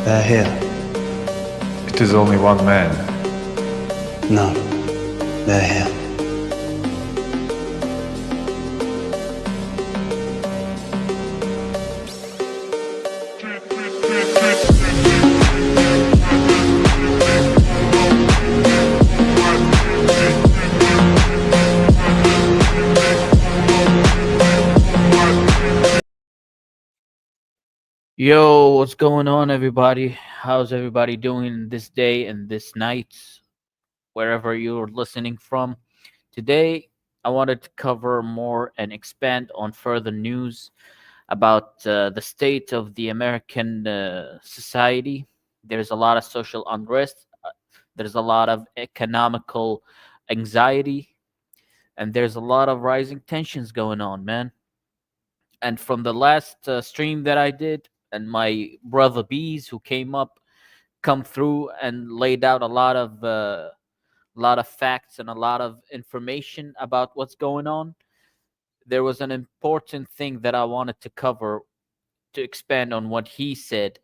They're here. It is only one man. No, they're here. Yo, what's going on, everybody? How's everybody doing this day and this night, wherever you're listening from? Today, I wanted to cover more and expand on further news about the state of the American society. There's a lot of social unrest, there's a lot of economical anxiety, and there's a lot of rising tensions going on, man. And from the last stream that I did, and my brother Bees who come through and laid out a lot of facts and a lot of information about what's going on. There was an important thing that I wanted to cover to expand on what he said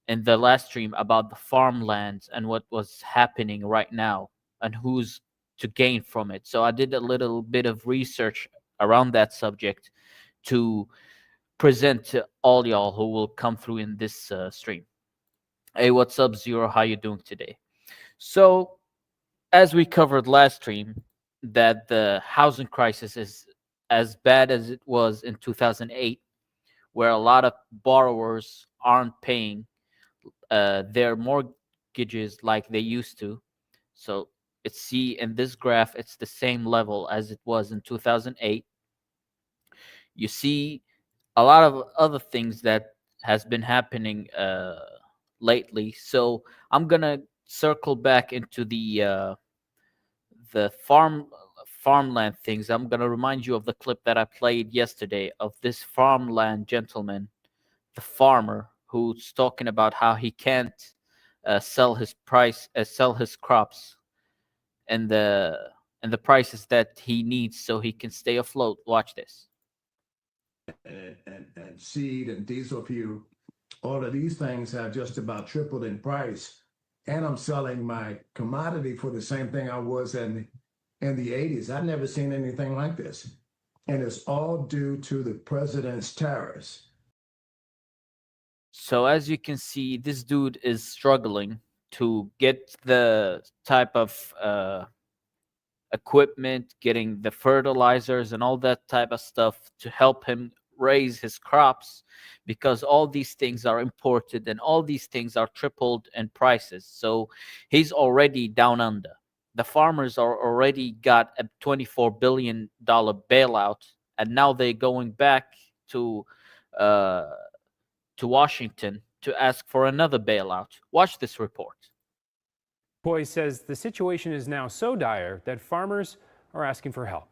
in the last stream about the farmlands and what was happening right now and who's to gain from it. So I did a little bit of research around that subject to present to all y'all who will come through in this stream. Hey, what's up, Zero? How you doing today? So, as we covered last stream, that the housing crisis is as bad as it was in 2008, where a lot of borrowers aren't paying their mortgages like they used to. So, it's see in this graph, it's the same level as it was in 2008. You see a lot of other things that has been happening lately. So I'm gonna circle back into the farmland things. I'm gonna remind you of the clip that I played yesterday of this farmland gentleman, the farmer, who's talking about how he can't sell his crops and the prices that he needs so he can stay afloat. Watch this. And seed and diesel fuel, all of these things have just about tripled in price. And I'm selling my commodity for the same thing I was in the 80s. I've never seen anything like this. And it's all due to the president's tariffs. So as you can see, this dude is struggling to get the type of equipment, getting the fertilizers and all that type of stuff to help him raise his crops, because all these things are imported and all these things are tripled in prices. So he's already down under. The farmers are already got a $24 billion bailout, and now they're going back to Washington to ask for another bailout. Watch this report. Boy says the situation is now so dire that farmers are asking for help.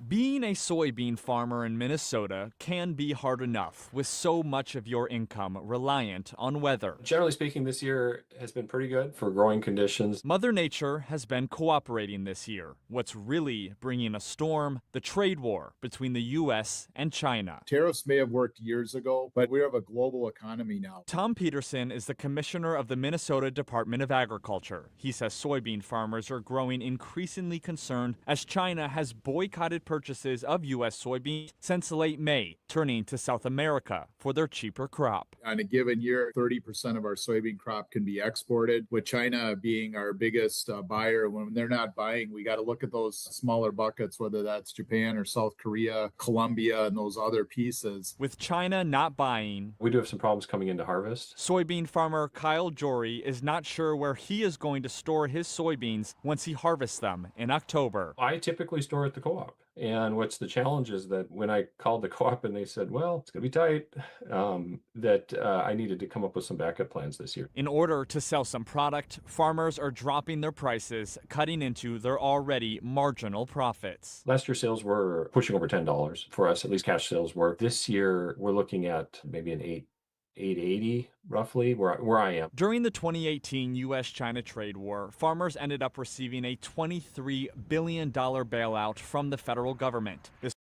Being a soybean farmer in Minnesota can be hard enough, with so much of your income reliant on weather. Generally speaking, this year has been pretty good for growing conditions. Mother Nature has been cooperating this year. What's really bringing a storm? The trade war between the U.S. and China. Tariffs may have worked years ago, but we have a global economy now. Tom Peterson is the commissioner of the Minnesota Department of Agriculture. He says soybean farmers are growing increasingly concerned as China has boycotted purchases of U.S. soybeans since late May, turning to South America for their cheaper crop. On a given year, 30% of our soybean crop can be exported, with China being our biggest buyer. When they're not buying, we got to look at those smaller buckets, whether that's Japan or South Korea, Colombia, and those other pieces. With China not buying, We do have some problems coming into harvest. soybean farmer Kyle Jory is not sure where he is going to store his soybeans once he harvests them in October. I typically store at the co-op. And what's the challenge is that when I called the co-op and they said, well, it's going to be tight, I needed to come up with some backup plans this year. In order to sell some product, farmers are dropping their prices, cutting into their already marginal profits. Last year, sales were pushing over $10 for us, at least cash sales were. This year, we're looking at maybe an 880 roughly where I am. During the 2018 U.S.-China trade war, farmers ended up receiving a $23 billion bailout from the federal government. This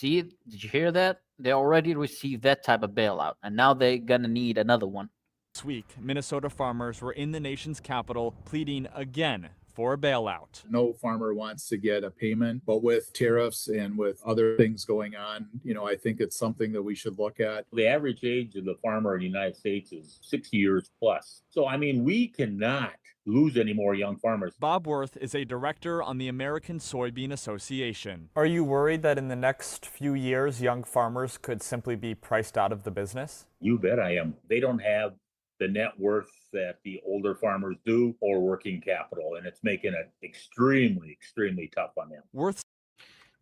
See, did you hear that? They already received that type of bailout, and now they're gonna need another one. This week, Minnesota farmers were in the nation's capital pleading again for a bailout. No farmer wants to get a payment, but with tariffs and with other things going on, I think it's something that we should look at. The average age of the farmer in the United States is 60 years plus. So, we cannot lose any more young farmers. Bob Worth is a director on the American Soybean Association. Are you worried that in the next few years, young farmers could simply be priced out of the business? You bet I am. They don't have the net worth that the older farmers do or working capital, and it's making it extremely, extremely tough on them. Worth.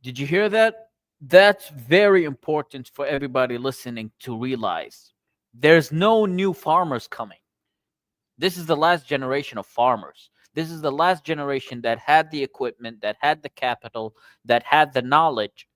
Did you hear that? That's very important for everybody listening to realize. There's no new farmers coming. This is the last generation of farmers. This is the last generation that had the equipment, that had the capital, that had the knowledge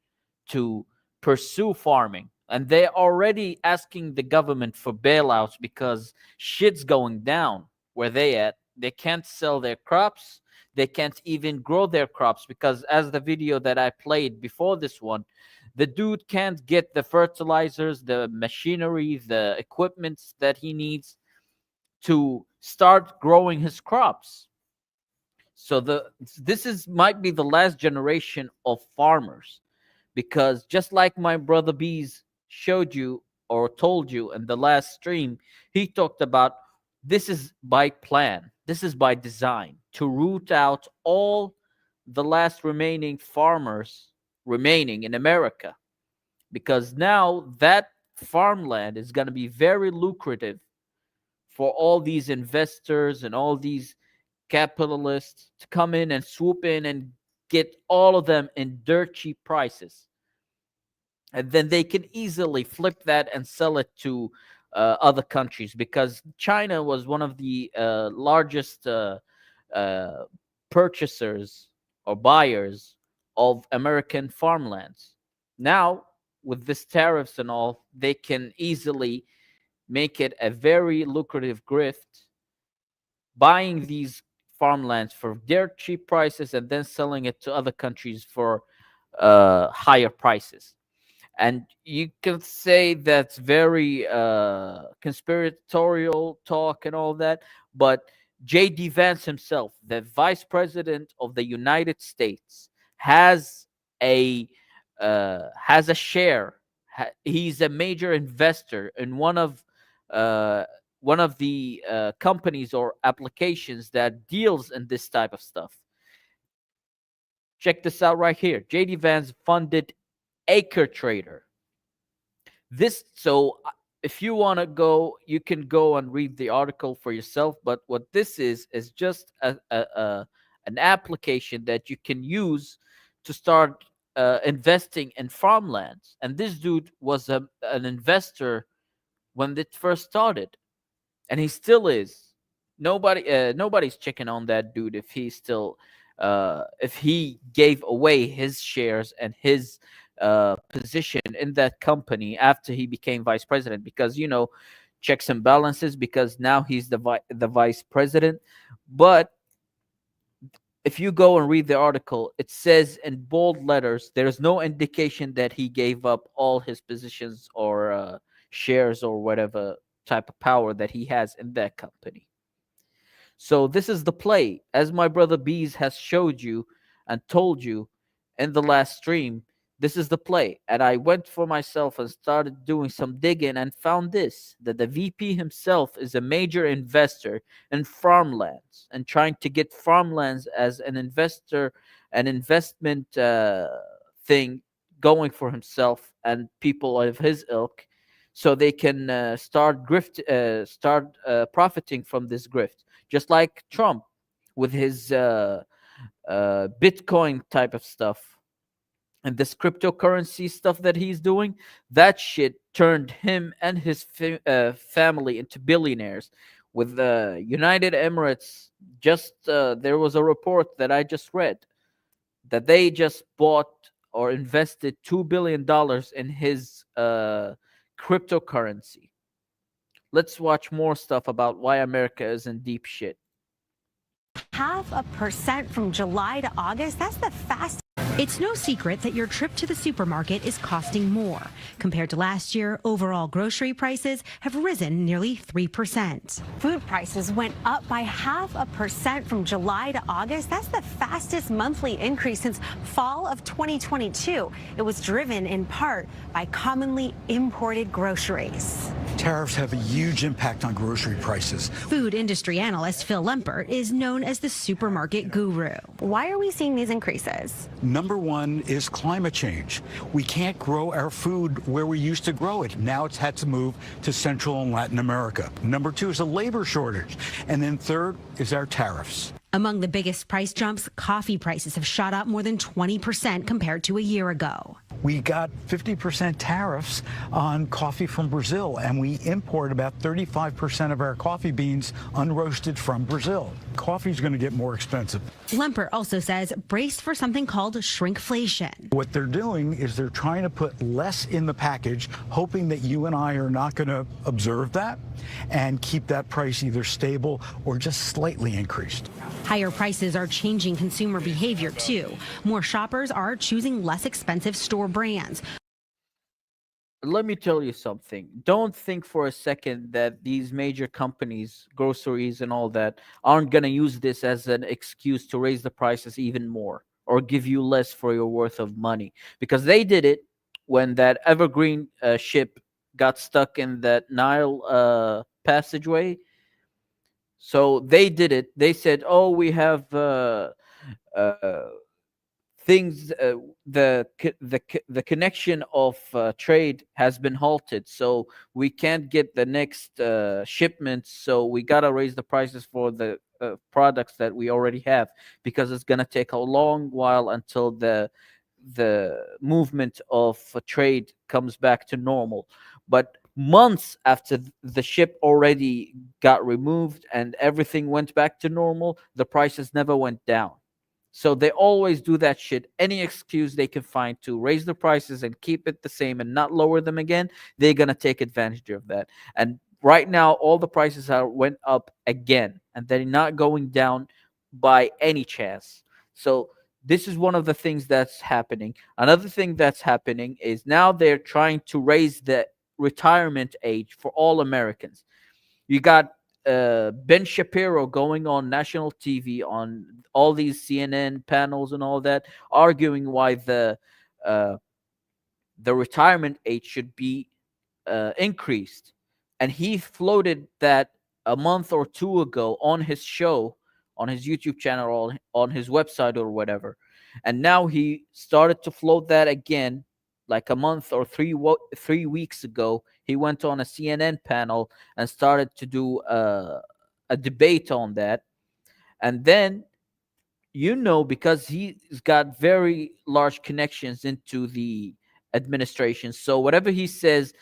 to pursue farming. And they're already asking the government for bailouts because shit's going down where they at. They can't sell their crops. They can't even grow their crops because, as the video that I played before this one, the dude can't get the fertilizers, the machinery, the equipment that he needs to start growing his crops. So this might be the last generation of farmers, because just like my brother Bees showed you or told you in the last stream, he talked about this is by plan, this is by design, to root out all the last remaining farmers remaining in America, because now that farmland is going to be very lucrative for all these investors and all these capitalists to come in and swoop in and get all of them in dirt cheap prices. And then they can easily flip that and sell it to other countries, because China was one of the largest purchasers or buyers of American farmlands. Now, with this tariffs and all, they can easily make it a very lucrative grift, buying these farmlands for dirt cheap prices and then selling it to other countries for higher prices. And you can say that's very conspiratorial talk and all that, but J.D. Vance himself, the vice president of the United States, has a share. He's a major investor in one of the companies or applications that deals in this type of stuff. Check this out right here. J.D. Vance funded Acre Trader. So if you want to go, you can go and read the article for yourself. But what this is just an application that you can use to start investing in farmlands. And this dude was an investor when it first started, and he still is. Nobody's checking on that dude if he still if he gave away his shares and his position in that company after he became vice president, because checks and balances, because now he's the vice president. But if you go and read the article, it says in bold letters there's no indication that he gave up all his positions or shares or whatever type of power that he has in that company. So this is the play, as my brother Bees has showed you and told you in the last stream. This is the play. And I went for myself and started doing some digging and found this, that the VP himself is a major investor in farmlands and trying to get farmlands as an investor, an investment thing going for himself and people of his ilk, so they can start profiting from this grift, just like Trump with his Bitcoin type of stuff. And this cryptocurrency stuff that he's doing, that shit turned him and his family into billionaires. With the United Emirates, there was a report that I just read that they just bought or invested $2 billion in his cryptocurrency. Let's watch more stuff about why America is in deep shit. 0.5% from July to August. That's the fastest. It's no secret that your trip to the supermarket is costing more. Compared to last year, overall grocery prices have risen nearly 3%. Food prices went up by 0.5% from July to August. That's the fastest monthly increase since fall of 2022. It was driven in part by commonly imported groceries. Tariffs have a huge impact on grocery prices. Food industry analyst Phil Lempert is known as the supermarket guru. Why are we seeing these increases? Number one is climate change. We can't grow our food where we used to grow it. Now it's had to move to Central and Latin America. Number two is a labor shortage. And then third is our tariffs. Among the biggest price jumps, coffee prices have shot up more than 20% compared to a year ago. We got 50% tariffs on coffee from Brazil, and we import about 35% of our coffee beans unroasted from Brazil. Coffee's going to get more expensive. Lempert also says brace for something called shrinkflation. What they're doing is they're trying to put less in the package, hoping that you and I are not going to observe that and keep that price either stable or just slightly increased. Higher prices are changing consumer behavior, too. More shoppers are choosing less expensive store brands. Let me tell you something. Don't think for a second that these major companies, groceries and all that, aren't going to use this as an excuse to raise the prices even more or give you less for your worth of money. Because they did it when that Evergreen ship got stuck in that Nile passageway. So they did it. They said, "Oh, we have things. The connection of trade has been halted, so we can't get the next shipment. So we gotta raise the prices for the products that we already have because it's gonna take a long while until the movement of trade comes back to normal." But months after the ship already got removed and everything went back to normal, the prices never went down. So they always do that shit. Any excuse they can find to raise the prices and keep it the same and not lower them again, they're going to take advantage of that. And right now, all the prices went up again, and they're not going down by any chance. So this is one of the things that's happening. Another thing that's happening is now they're trying to raise the retirement age for all Americans. You got Ben Shapiro going on national TV on all these CNN panels and all that, arguing why the retirement age should be increased. And he floated that a month or two ago on his show, on his YouTube channel, or on his website or whatever. And now he started to float that again, like a month or 3 weeks ago. He went on a CNN panel and started to do a debate on that. And then, because he's got very large connections into the administration, so whatever he says,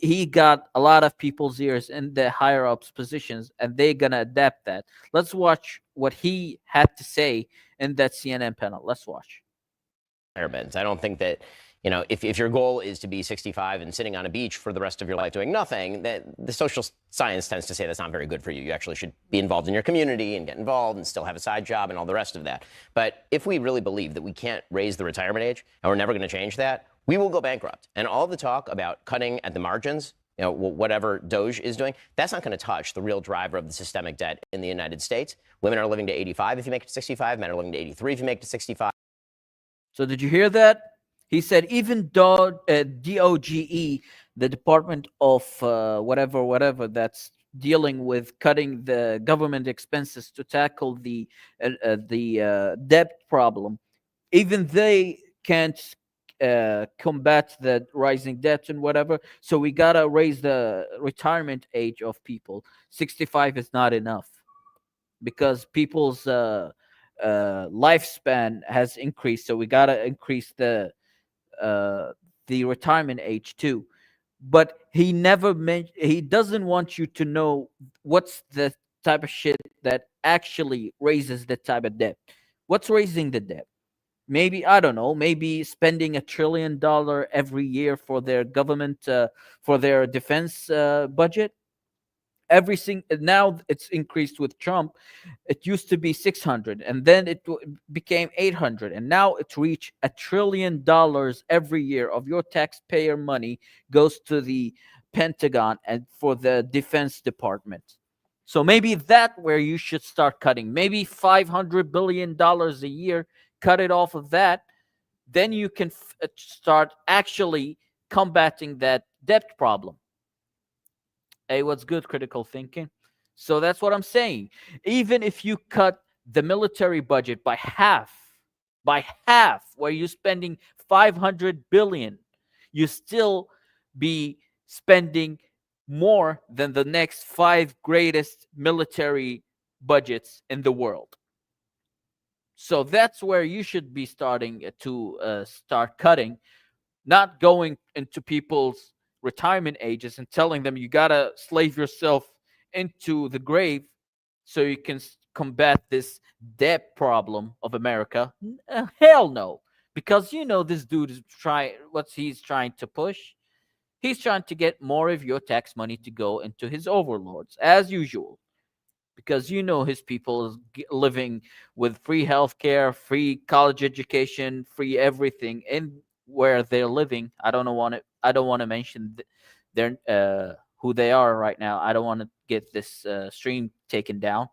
he got a lot of people's ears in the higher ups positions, and they're gonna adapt that. Let's watch what he had to say in that CNN panel. Let's watch. I don't think that, if your goal is to be 65 and sitting on a beach for the rest of your life doing nothing, that the social science tends to say that's not very good for you. You actually should be involved in your community and get involved and still have a side job and all the rest of that. But if we really believe that we can't raise the retirement age and we're never going to change that, we will go bankrupt. And all the talk about cutting at the margins, whatever Doge is doing, that's not going to touch the real driver of the systemic debt in the United States. Women are living to 85 if you make it to 65. Men are living to 83 if you make it to 65. So did you hear that? He said even DOGE, the Department of whatever that's dealing with cutting the government expenses to tackle the debt problem, even they can't combat the rising debt and whatever. So we gotta raise the retirement age of people. 65 is not enough because people's lifespan has increased. So we gotta increase the retirement age too. But he never he doesn't want you to know what's the type of shit that actually raises the type of debt. What's raising the debt? Maybe, I don't know, maybe spending $1 trillion every year for their government, for their defense budget. Now it's increased with Trump. It used to be 600, and then it became 800, and now it's reached $1 trillion every year of your taxpayer money goes to the Pentagon and for the Defense Department. So maybe that where you should start cutting. Maybe $500 billion a year, cut it off of that. Then you can start actually combating that debt problem. Hey, what's good, critical thinking? So that's what I'm saying. Even if you cut the military budget by half, where you're spending $500 billion, you still be spending more than the next 5 greatest military budgets in the world. So that's where you should be starting to start cutting, not going into people's retirement ages and telling them you gotta slave yourself into the grave so you can combat this debt problem of America. Hell no, because this dude is he's trying to push. He's trying to get more of your tax money to go into his overlords, as usual, because his people is living with free healthcare, free college education, free everything in where they're living. I don't want to mention their who they are right now. I don't want to get this stream taken down.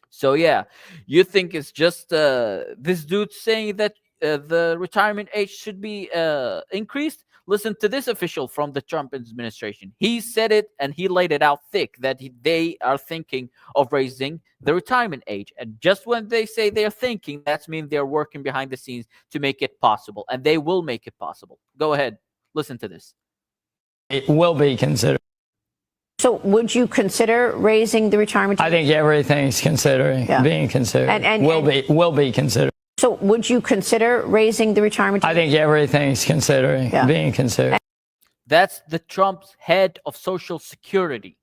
So yeah, you think it's just this dude saying that the retirement age should be increased? Listen to this official from the Trump administration. He said it and he laid it out thick that they are thinking of raising the retirement age. And just when they say they're thinking, that means they're working behind the scenes to make it possible. And they will make it possible. Go ahead. Listen to this. It will be considered. So would you consider raising the retirement age? I think everything's being considered. Will be considered. So would you consider raising the retirement age? I think everything's being considered. That's the Trump's head of Social Security.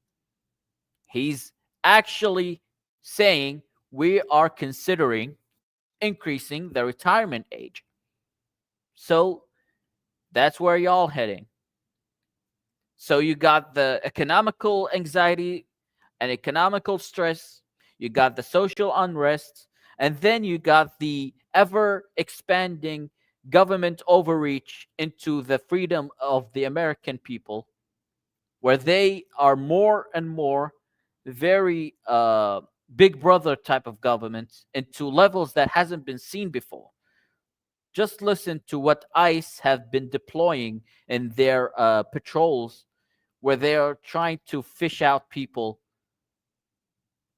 He's actually saying we are considering increasing the retirement age. So that's where y'all heading. So you got the economical anxiety and economical stress. You got the social unrest. And then you got the ever-expanding government overreach into the freedom of the American people, where they are more and more very big brother type of government into levels that hasn't been seen before. Just listen to what ICE have been deploying in their patrols, where they are trying to fish out people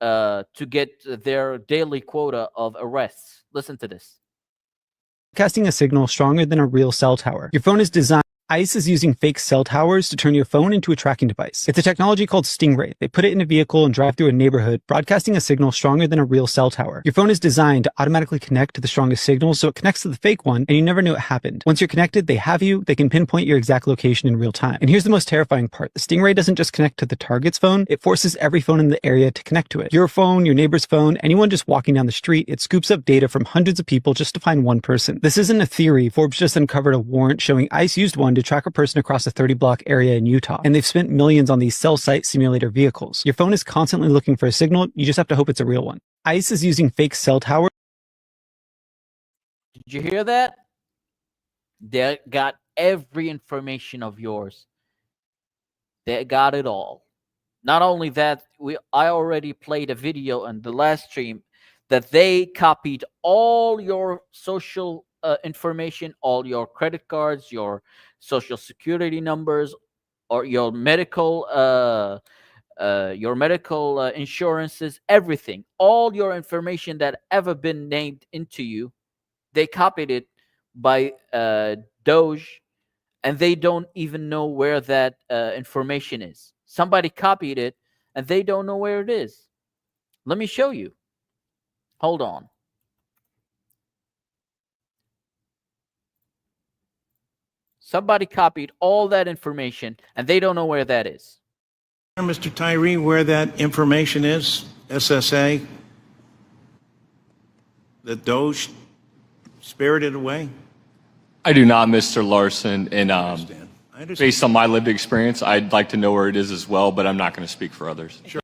to get their daily quota of arrests. Listen to this. Casting a signal stronger than a real cell tower. Your phone is designed. ICE is using fake cell towers to turn your phone into a tracking device. It's a technology called Stingray. They put it in a vehicle and drive through a neighborhood, broadcasting a signal stronger than a real cell tower. Your phone is designed to automatically connect to the strongest signal, so it connects to the fake one, and you never know it happened. Once you're connected, they have you. They can pinpoint your exact location in real time. And here's the most terrifying part. The Stingray doesn't just connect to the target's phone, it forces every phone in the area to connect to it. Your phone, your neighbor's phone, anyone just walking down the street, it scoops up data from hundreds of people just to find one person. This isn't a theory. Forbes just uncovered a warrant showing ICE used one to track a person across a 30-block area in Utah, and they've spent millions on these cell site simulator vehicles. Your phone is constantly looking for a signal, you just have to hope it's a real one. ICE is using fake cell towers. Did you hear that? They got every information of yours. They got it all. Not only that, I already played a video on the last stream that they copied all your social information, all your credit cards, your social security numbers, or your medical insurances, everything, all your information that ever been named into you. They copied it by Doge, and they don't even know where that information is. Somebody copied it, and they don't know where it is. Let me show you. Hold on. Somebody copied all that information, and they don't know where that is. Mr. Tyree, where that information is, SSA, that Doge spirited away? I do not, Mr. Larson. And Based on my lived experience, I'd like to know where it is as well, but I'm not going to speak for others. Sure.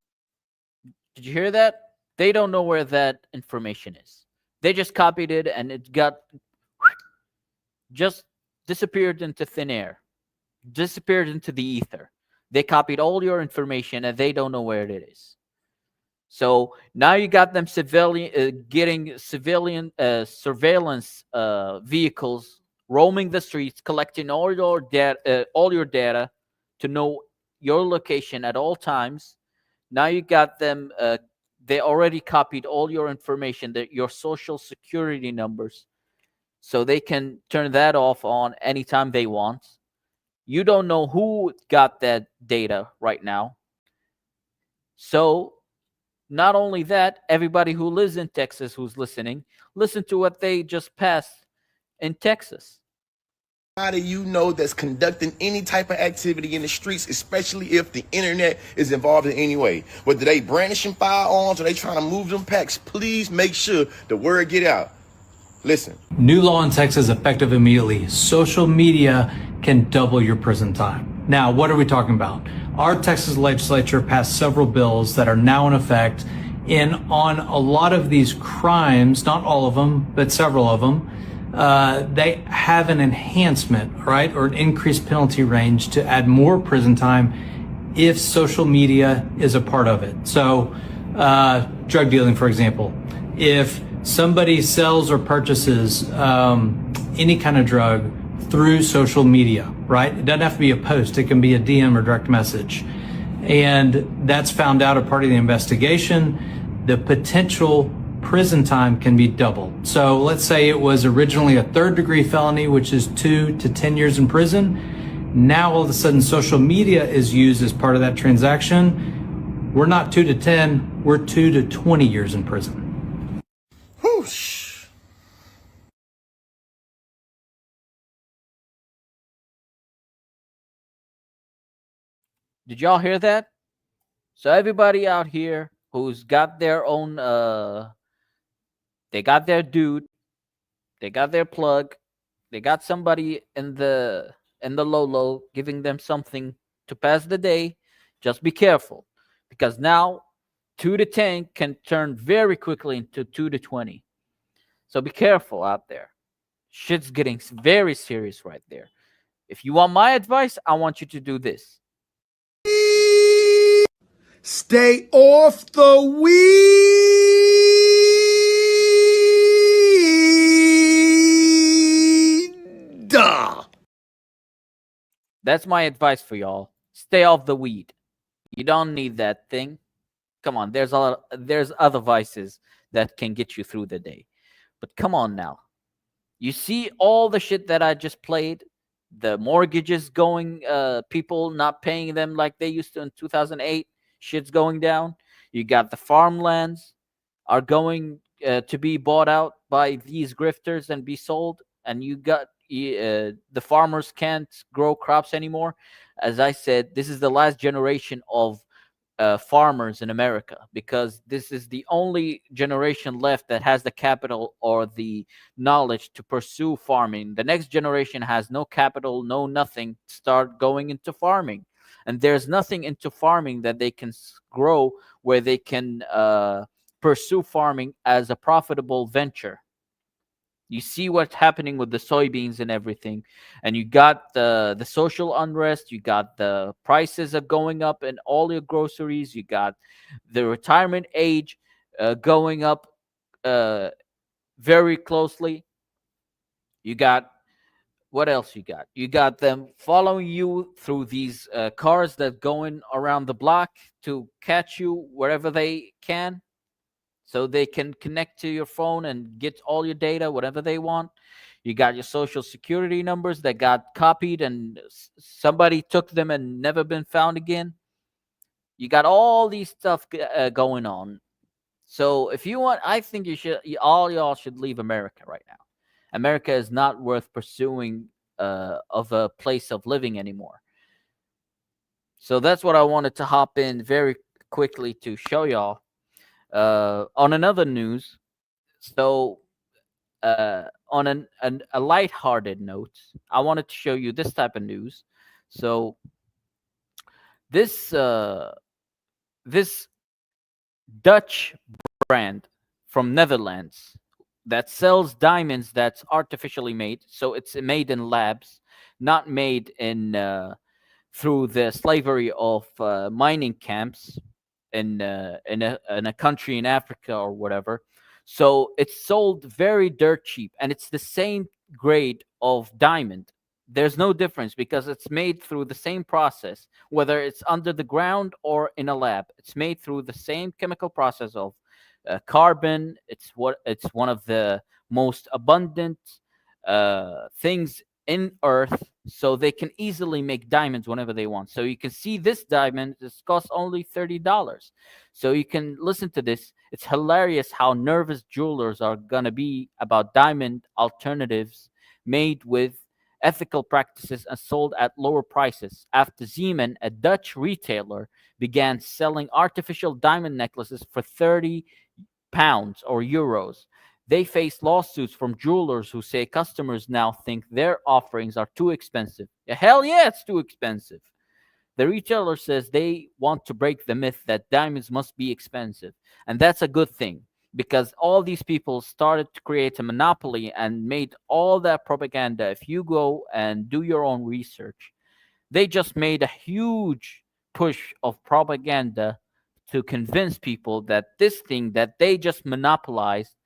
Did you hear that? They don't know where that information is. They just copied it and it got just disappeared into thin air, disappeared into the ether. They copied all your information and they don't know where it is. So now you got them getting civilian surveillance vehicles roaming the streets, collecting all your data to know your location at all times. Now you got them. They already copied all your information, your social security numbers, so they can turn that off on anytime they want. You don't know who got that data right now. So not only that, everybody who lives in Texas who's listening, listen to what they just passed in Texas. How do you know that's conducting any type of activity in the streets, especially if the internet is involved in any way? Whether they brandishing firearms or they trying to move them packs, please make sure the word get out. Listen. New law in Texas effective immediately. Social media can double your prison time. Now, what are we talking about? Our Texas legislature passed several bills that are now in effect on a lot of these crimes, not all of them, but several of them. They have an enhancement, right, or an increased penalty range to add more prison time if social media is a part of it. So, drug dealing, for example, if somebody sells or purchases any kind of drug through social media, right? It doesn't have to be a post. It can be a DM or direct message. And that's found out a part of the investigation. The potential prison time can be doubled. So let's say it was originally a 3rd-degree felony, which is 2 to 10 years in prison. Now, all of a sudden, social media is used as part of that transaction. We're not 2 to 10, we're 2 to 20 years in prison. Whoosh. Did y'all hear that? So everybody out here who's got their own, they got their dude, they got their plug, they got somebody in the low giving them something to pass the day. Just be careful, because now 2 to 10 can turn very quickly into 2 to 20. So be careful out there. Shit's getting very serious right there. If you want my advice, I want you to do this. Stay off the weed. Duh. That's my advice for y'all. Stay off the weed. You don't need that thing. Come on, there's other vices that can get you through the day. But come on now. You see all the shit that I just played? The mortgages going, people not paying them like they used to in 2008. Shit's going down. You got the farmlands are going to be bought out by these grifters and be sold. And you got the farmers can't grow crops anymore. As I said, this is the last generation of farmers in America, because this is the only generation left that has the capital or the knowledge to pursue farming. The next generation has no capital, no nothing to start going into farming. And there's nothing into farming that they can grow where they can pursue farming as a profitable venture. You see what's happening with the soybeans and everything. And you got the social unrest. You got the prices are going up in all your groceries. You got the retirement age going up very closely. You got, what else you got? You got them following you through these cars that going around the block to catch you wherever they can. So they can connect to your phone and get all your data, whatever they want. You got your social security numbers that got copied and somebody took them and never been found again. You got all these stuff going on. So if you want, I think all y'all should leave America right now. America is not worth pursuing of a place of living anymore. So that's what I wanted to hop in very quickly to show y'all. On another news, so on a lighthearted note, I wanted to show you this type of news. So this this Dutch brand from Netherlands that sells diamonds that's artificially made, so it's made in labs, not made in through the slavery of mining camps in a country in Africa or whatever. So it's sold very dirt cheap, and it's the same grade of diamond. There's no difference because it's made through the same process, whether it's under the ground or in a lab. It's made through the same chemical process of carbon. It's one of the most abundant things in Earth, so they can easily make diamonds whenever they want. So you can see this diamond. This costs only $30. So you can listen to this. It's hilarious how nervous jewelers are gonna be about diamond alternatives made with ethical practices and sold at lower prices after Zeeman, a Dutch retailer, began selling artificial diamond necklaces for £30 or euros. They face lawsuits from jewelers who say customers now think their offerings are too expensive. Hell yeah, it's too expensive. The retailer says they want to break the myth that diamonds must be expensive. And that's a good thing, because all these people started to create a monopoly and made all that propaganda. If you go and do your own research, they just made a huge push of propaganda to convince people that this thing that they just monopolized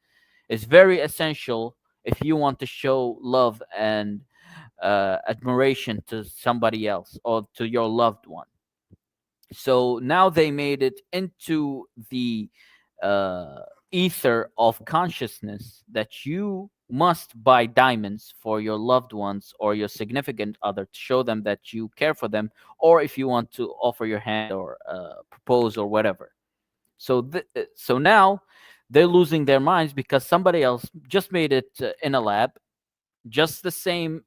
is very essential if you want to show love and admiration to somebody else or to your loved one. So now they made it into the ether of consciousness that you must buy diamonds for your loved ones or your significant other to show them that you care for them, or if you want to offer your hand or propose or whatever. So so now they're losing their minds because somebody else just made it in a lab, just the same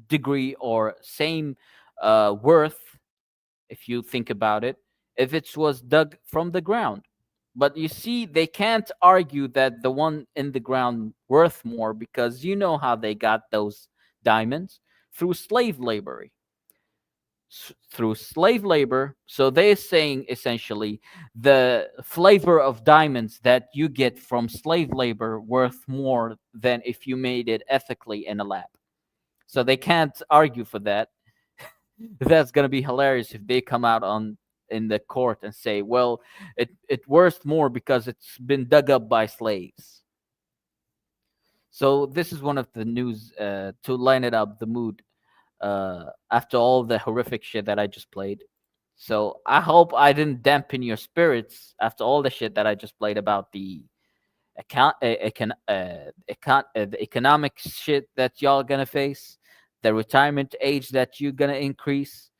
degree or same worth, if you think about it, if it was dug from the ground. But you see, they can't argue that the one in the ground worth more, because you know how they got those diamonds through slave labor. So they're saying essentially the flavor of diamonds that you get from slave labor worth more than if you made it ethically in a lab. So they can't argue for that. That's going to be hilarious if they come out in the court and say, well, it worth more because it's been dug up by slaves. So this is one of the news to line it up, the mood after all the horrific shit that I just played. So I hope I didn't dampen your spirits after all the shit that I just played about the economic shit that y'all gonna face, the retirement age that you're gonna increase,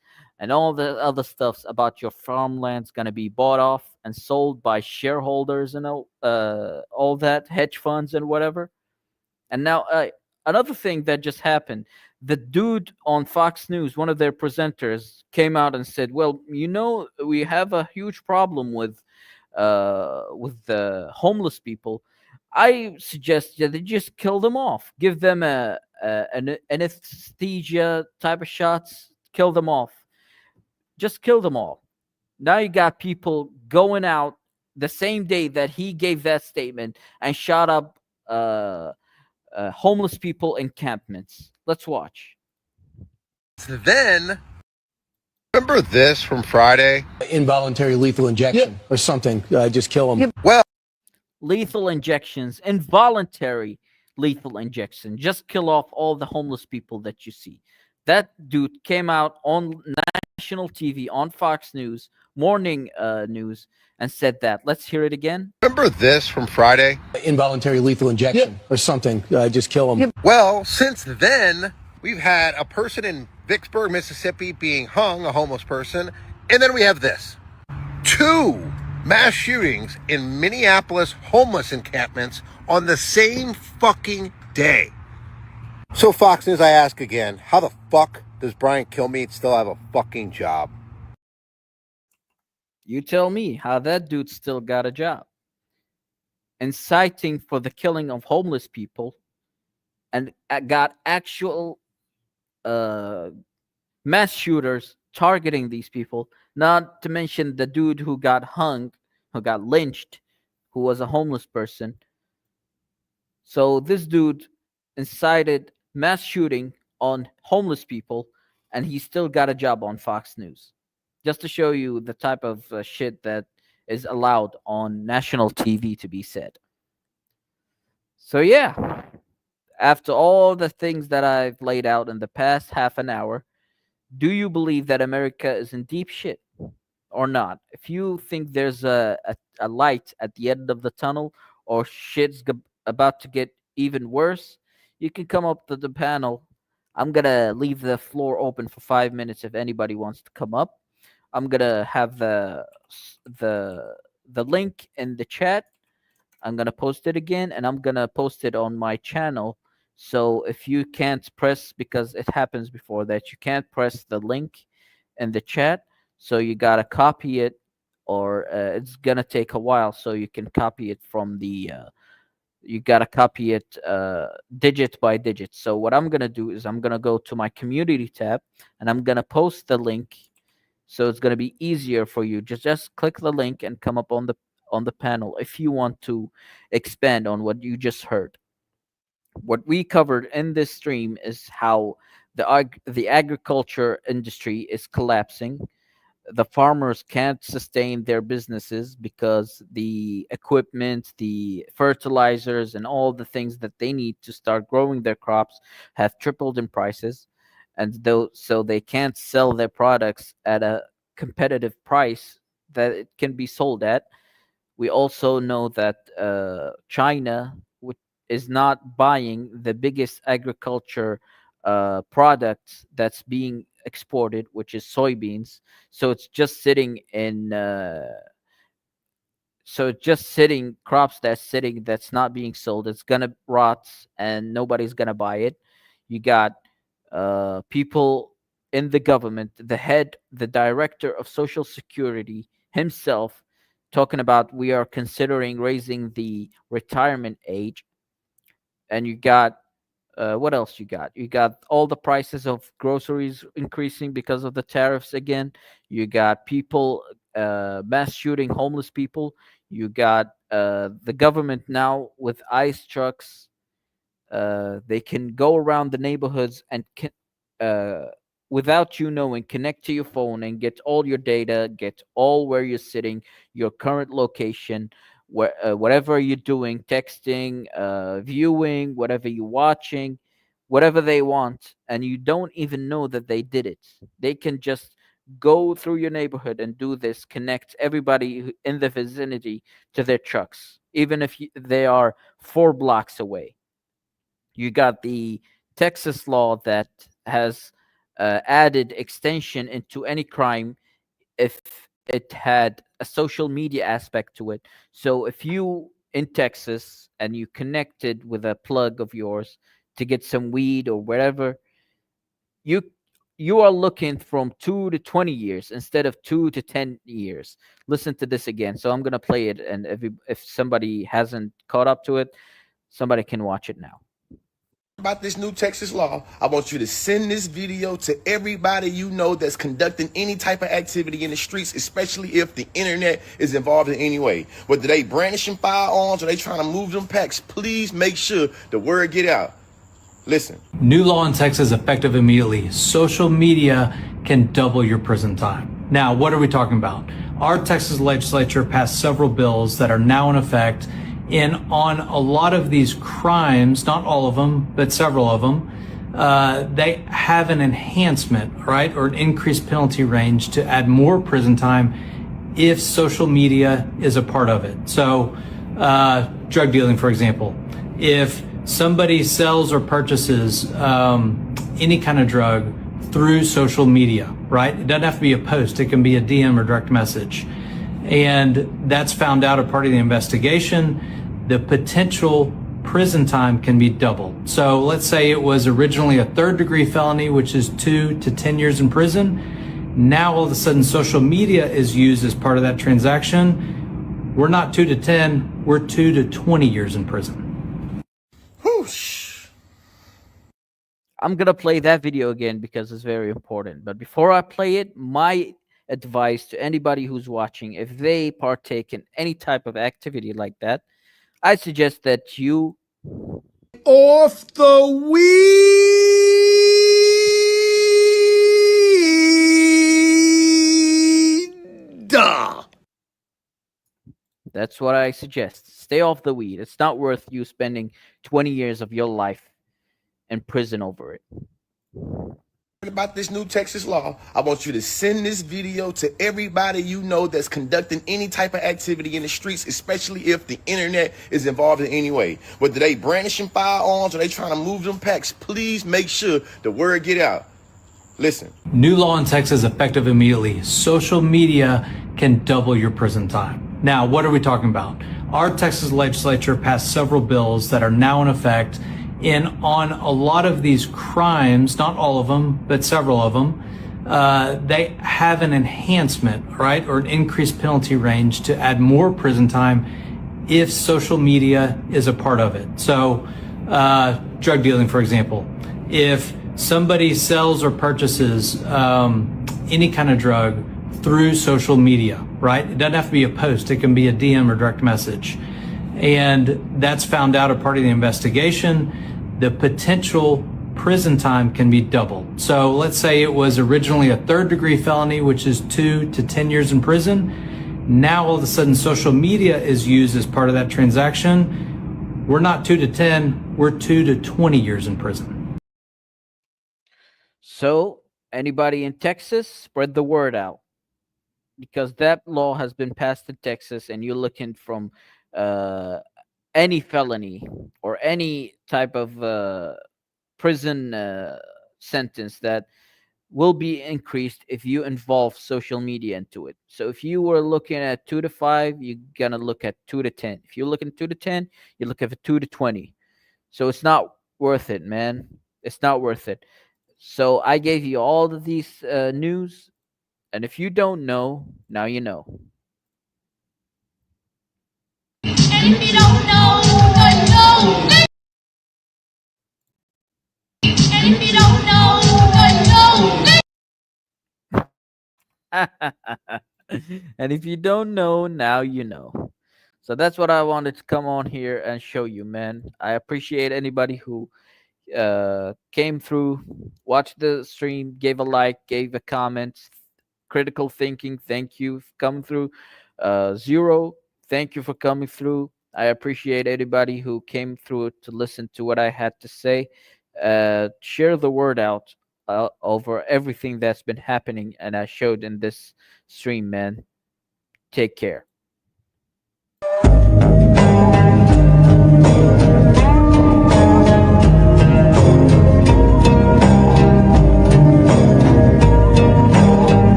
and all the other stuffs about your farmland's gonna be bought off and sold by shareholders and all that, hedge funds and whatever. And now another thing that just happened, the dude on Fox News, one of their presenters, came out and said, well, we have a huge problem with the homeless people. I suggest that they just kill them off, give them an anesthesia type of shots, kill them off. Just kill them all. Now you got people going out the same day that he gave that statement and shot up homeless people encampments. Let's watch. Then, remember this from Friday? Involuntary lethal injection or something. Just kill them. Well, lethal injections, involuntary lethal injection. Just kill off all the homeless people that you see. That dude came out on national TV, on Fox News, morning news, and said that. Let's hear it again. Remember this from Friday? Involuntary lethal injection or something. Just kill them. Well, since then, we've had a person in Vicksburg, Mississippi being hung, a homeless person. And then we have this. 2 mass shootings in Minneapolis homeless encampments on the same fucking day. So Fox News, I ask again, how the fuck does Brian Kilmeade still have a fucking job? You tell me how that dude still got a job. Inciting for the killing of homeless people and got actual mass shooters targeting these people, not to mention the dude who got hung, who got lynched, who was a homeless person. So this dude incited mass shooting on homeless people, and he still got a job on Fox News. Just to show you the type of shit that is allowed on national TV to be said. So yeah, after all the things that I've laid out in the past half an hour, do you believe that America is in deep shit or not? If you think there's a light at the end of the tunnel, or shit's about to get even worse, you can come up to the panel. I'm going to leave the floor open for 5 minutes if anybody wants to come up. I'm going to have the link in the chat. I'm going to post it again, and I'm going to post it on my channel. So if you can't press, because it happens before that, you can't press the link in the chat, so you got to copy it, or it's going to take a while, so you can copy it from the you got to copy it digit by digit. So what I'm going to do is I'm going to go to my community tab, and I'm going to post the link, so it's going to be easier for you. Just click the link and come up on the panel if you want to expand on what you just heard. What we covered in this stream is how the agriculture industry is collapsing. The farmers can't sustain their businesses because the equipment, the fertilizers, and all the things that they need to start growing their crops have tripled in prices. And so they can't sell their products at a competitive price that it can be sold at. We also know that China is not buying the biggest agriculture product that's being exported, which is soybeans. So it's just sitting in crops that's not being sold. It's gonna rot and nobody's gonna buy it. You got people in the government, the director of Social Security himself talking about we are considering raising the retirement age. And you got what else you got? You got all the prices of groceries increasing because of the tariffs again. You got people mass shooting homeless people. You got the government now with ICE trucks. They can go around the neighborhoods and without you knowing, connect to your phone and get all your data, get all where you're sitting, your current location, whatever you're doing, texting, viewing, whatever you're watching, whatever they want, and you don't even know that they did it. They can just go through your neighborhood and do this, connect everybody in the vicinity to their trucks, even if they are 4 blocks away. You got the Texas law that has added extension into any crime if it had a social media aspect to it. So if you in Texas and you connected with a plug of yours to get some weed or whatever, you are looking from 2 to 20 years instead of 2 to 10 years. Listen to this again. So I'm gonna play it, and if somebody hasn't caught up to it, somebody can watch it now. About this new Texas law, I want you to send this video to everybody you know that's conducting any type of activity in the streets, especially if the internet is involved in any way. Whether they brandishing firearms or they trying to move them packs, please make sure the word get out. Listen. New law in Texas effective immediately. Social media can double your prison time. Now, what are we talking about? Our Texas legislature passed several bills that are now in effect. And on a lot of these crimes, not all of them, but several of them, they have an enhancement, right, or an increased penalty range to add more prison time if social media is a part of it. So drug dealing, for example, if somebody sells or purchases any kind of drug through social media, right, it doesn't have to be a post, it can be a DM or direct message, and that's found out a part of the investigation, the potential prison time can be doubled. So let's say it was originally a 3rd-degree felony, which is 2 to 10 years in prison. Now all of a sudden social media is used as part of that transaction. We're not 2 to 10, we're 2 to 20 years in prison. Whoosh. I'm going to play that video again because it's very important. But before I play it, my advice to anybody who's watching, if they partake in any type of activity like that, I suggest that you Off the weed. That's what I suggest. Stay off the weed. It's not worth you spending 20 years of your life in prison over it. About this new Texas law, I want you to send this video to everybody you know that's conducting any type of activity in the streets, especially if the internet is involved in any way. Whether they brandishing firearms or they trying to move them packs, please make sure the word get out. Listen. New law in Texas effective immediately. Social media can double your prison time. Now, what are we talking about? Our Texas legislature passed several bills that are now in effect. And on a lot of these crimes, not all of them, but several of them, they have an enhancement, right, or an increased penalty range to add more prison time if social media is a part of it. So, drug dealing, for example, if somebody sells or purchases any kind of drug through social media, right? It doesn't have to be a post. It can be a DM or direct message. And that's found out a part of the investigation. The potential prison time can be doubled. So let's say it was originally a third-degree felony, which is 2 to 10 years in prison. Now all of a sudden social media is used as part of that transaction. We're not 2 to 10, we're 2 to 20 years in prison. So anybody in Texas, spread the word out, because that law has been passed in Texas, and you're looking from any felony or any type of prison sentence that will be increased if you involve social media into it. So if you were looking at 2 to 5, you're going to look at 2 to 10. If you're looking at 2 to 10, you look at 2 to 20. So it's not worth it, man. It's not worth it. So I gave you all of these news. And if you don't know, now you know. And if you don't know, you know. And if you don't know, you know. And if you don't know, now you know. So that's what I wanted to come on here and show you, man. I appreciate anybody who came through, watched the stream, gave a like, gave a comment. Critical thinking, thank you for coming through. Zero, thank you for coming through. I appreciate anybody who came through to listen to what I had to say. Share the word out over everything that's been happening and I showed in this stream, man. Take care.